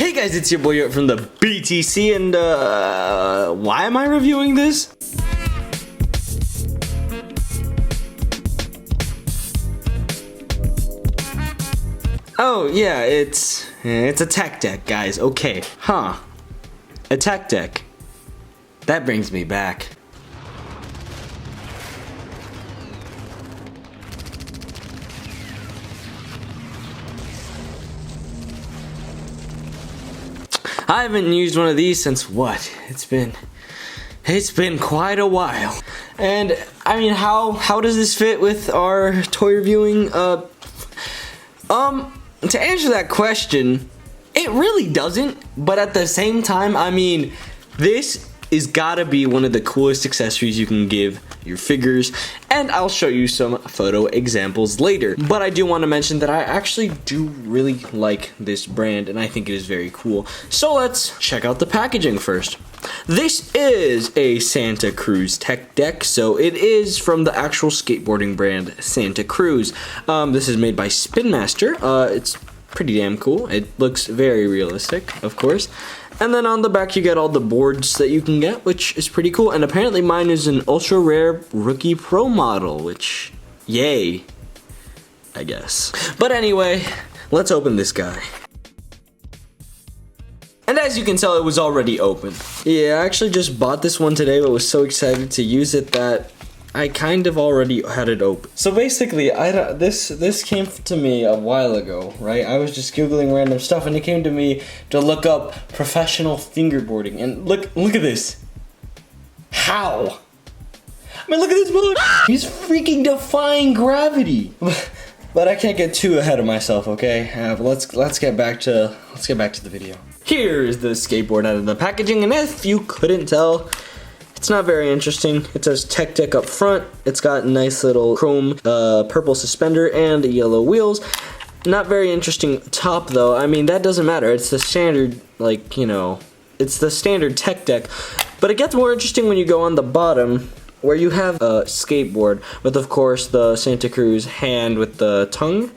Hey guys, it's your boy from the BTC, and why am I reviewing this? Oh yeah, it's a tech deck, guys. Okay, a tech deck. That brings me back. I haven't used one of these since what? It's been quite a while. And I mean, how does this fit with our toy reviewing? To answer that question, it really doesn't, but at the same time, I mean, this is gotta be one of the coolest accessories you can give your figures, and I'll show you some photo examples later. But I do want to mention that I actually do really like this brand, and I think it is very cool. So let's check out the packaging first. This is a Santa Cruiz tech deck, so it is from the actual skateboarding brand Santa Cruiz. This is made by Spin Master. It's pretty damn cool. It looks very realistic, of course. And then on the back you get all the boards that you can get, which is pretty cool. And apparently mine is an ultra rare rookie pro model, which, yay, I guess. But anyway, let's open this guy. And as you can tell, it was already open. Yeah, I actually just bought this one today, but was so excited to use it that I kind of already had it open. So basically, this came to me a while ago, right? I was just Googling random stuff, and it came to me to look up professional fingerboarding. And look at this. How? I mean, look at this mother. He's freaking defying gravity. But I can't get too ahead of myself, okay? Let's get back to the video. Here's the skateboard out of the packaging, and if you couldn't tell, it's not very interesting. It says tech deck up front. It's got nice little chrome purple suspender and yellow wheels. Not very interesting top though. I mean, that doesn't matter. It's the standard, like, you know, it's the standard tech deck. But it gets more interesting when you go on the bottom, where you have a skateboard with, of course, the Santa Cruz hand with the tongue.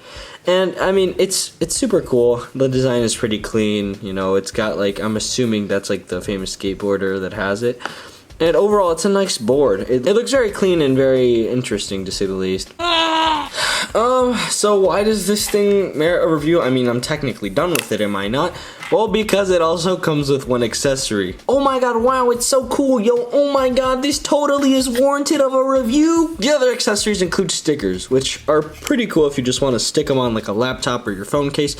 And I mean, it's super cool. The design is pretty clean. You know, it's got, like, I'm assuming that's like the famous skateboarder that has it. And overall, it's a nice board. It looks very clean and very interesting, to say the least. So why does this thing merit a review? I mean, I'm technically done with it, am I not? Well, because it also comes with one accessory. Oh my god, wow, it's so cool, yo. Oh my god, this totally is warranted of a review. The other accessories include stickers, which are pretty cool if you just want to stick them on like a laptop or your phone case.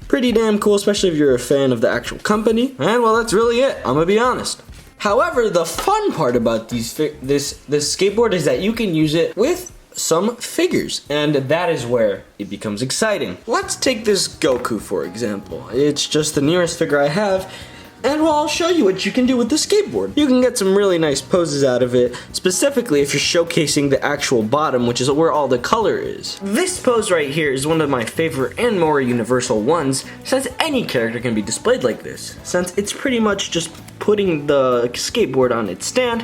Pretty damn cool, especially if you're a fan of the actual company. And well, that's really it, I'm gonna be honest. However, the fun part about this skateboard is that you can use it with some figures, and that is where it becomes exciting. Let's take this Goku for example. It's just the nearest figure I have, and well, I'll show you what you can do with the skateboard. You can get some really nice poses out of it, specifically if you're showcasing the actual bottom, which is where all the color is. This pose right here is one of my favorite and more universal ones, since any character can be displayed like this, since it's pretty much just putting the skateboard on its stand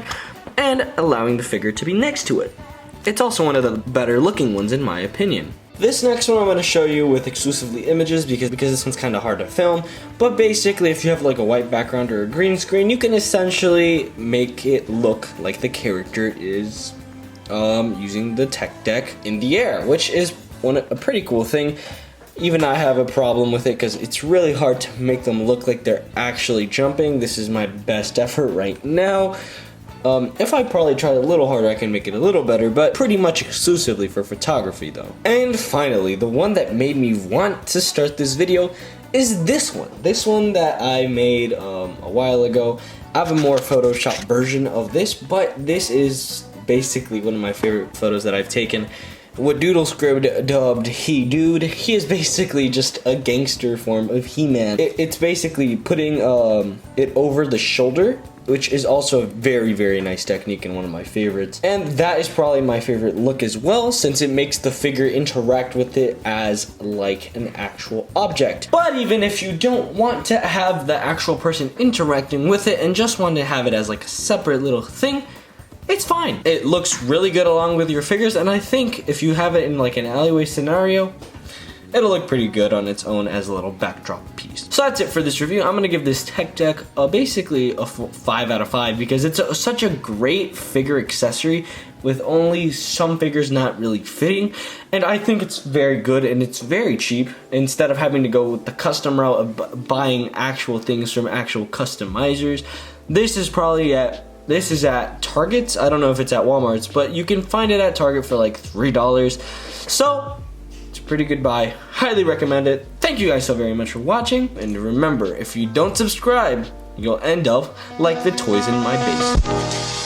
and allowing the figure to be next to it. It's also one of the better looking ones in my opinion. This next one I'm going to show you with exclusively images because this one's kind of hard to film, but basically if you have like a white background or a green screen, you can essentially make it look like the character is using the tech deck in the air, which is a pretty cool thing. Even I have a problem with it because it's really hard to make them look like they're actually jumping. This is my best effort right now. If I probably tried a little harder, I can make it a little better, but pretty much exclusively for photography though. And finally, the one that made me want to start this video is this one. This one that I made a while ago. I have a more Photoshop version of this, but this is basically one of my favorite photos that I've taken. What Doodlescript dubbed He Dude. He is basically just a gangster form of He-Man. It's basically putting it over the shoulder, which is also a very, very nice technique and one of my favorites. And that is probably my favorite look as well, since it makes the figure interact with it as like an actual object. But even if you don't want to have the actual person interacting with it and just want to have it as like a separate little thing, it's fine. It looks really good along with your figures, and I think if you have it in like an alleyway scenario, it'll look pretty good on its own as a little backdrop piece. So that's it for this review. I'm gonna give this tech deck basically a 5 out of 5 because it's such a great figure accessory with only some figures not really fitting, and I think it's very good and it's very cheap. Instead of having to go with the custom route of buying actual things from actual customizers, this is at Target's. I don't know if it's at Walmart's, but you can find it at Target for like $3. So it's a pretty good buy. Highly recommend it. Thank you guys so very much for watching, and remember, if you don't subscribe, you'll end up like the toys in my basement.